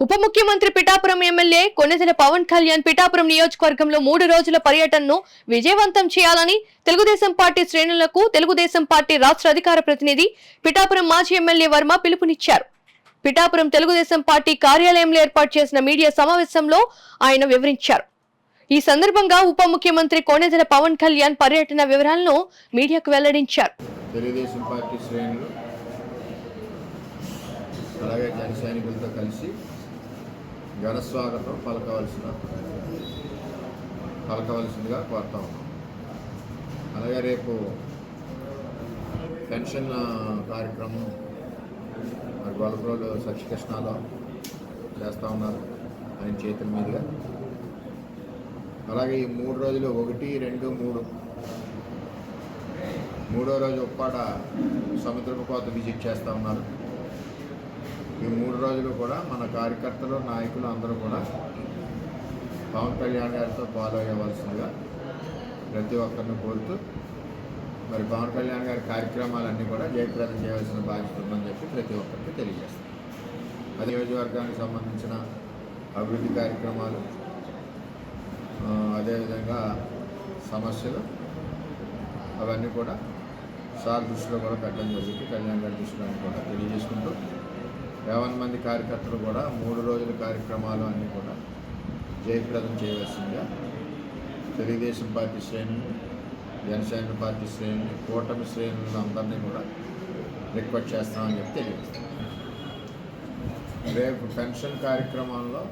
ఉప ముఖ్యమంత్రి పిఠాపురం ఎమ్మెల్యే కొణిదెల పవన్ కళ్యాణ్ పిఠాపురం నియోజకవర్గంలో 3 రోజుల పర్యటనను విజయవంతం చేయాలని తెలుగుదేశం పార్టీ శ్రేణులకు తెలుగుదేశం పార్టీ రాష్ట్ర అధికార ప్రతినిధి పిఠాపురం మాజీ ఎమ్మెల్యే వర్మ పిలుపునిచ్చారు. పిఠాపురం తెలుగుదేశం పార్టీ కార్యాలయంలో ఏర్పాటు చేసిన మీడియా సమావేశంలో ఆయన వివరించారు. ఈ సందర్భంగా ఉప ముఖ్యమంత్రి కొణిదెల పవన్ కళ్యాణ్ పర్యటన వివరాలను మీడియాకు వెల్లడించారు. తెలుగుదేశం పార్టీ శ్రేణులు అలాగే జన సైనికులతో కలిసి ఘన స్వాగతం పలకవలసిందిగా కోరుతా ఉన్నాం. అలాగే రేపు పెన్షన్ కార్యక్రమం మరి గొల్లప్రోలు సత్యకృష్ణలో చేస్తూ ఉన్నారు ఆయన చేతుల మీదుగా. అలాగే ఈ 3 రోజులు 1, 2, 3 మూడో రోజు ఉప్పాడ సముద్రపు కోత విజిట్ చేస్తూ ఉన్నారు. ఈ 3 రోజులు కూడా మన కార్యకర్తలు నాయకులు అందరూ కూడా పవన్ కళ్యాణ్ గారితో ఫాలో అయ్యవలసిందిగా ప్రతి ఒక్కరిని కోరుతూ మరి పవన్ కళ్యాణ్ గారి కార్యక్రమాలన్నీ కూడా జయప్రదం చేయవలసిన బాధ్యత ఉందని చెప్పి ప్రతి ఒక్కరికి తెలియజేస్తాం. అది నియోజకవర్గానికి సంబంధించిన అభివృద్ధి కార్యక్రమాలు, అదేవిధంగా సమస్యలు అవన్నీ కూడా సార్ దృష్టిలో కూడా పెట్టడం జరిగింది. కళ్యాణ్ గారి దృష్టిలో కూడా తెలియజేసుకుంటూ 50 మంది కార్యకర్తలు కూడా 3 రోజుల కార్యక్రమాలు అన్నీ కూడా జయప్రదం చేయవలసిందిగా తెలుగుదేశం పార్టీ శ్రేణులు, జనసేన పార్టీ శ్రేణులు, కూటమి శ్రేణులు అందరినీ కూడా రిక్వెస్ట్ చేస్తామని చెప్పి తెలియజేస్తాం. రేపు పెన్షన్ కార్యక్రమంలో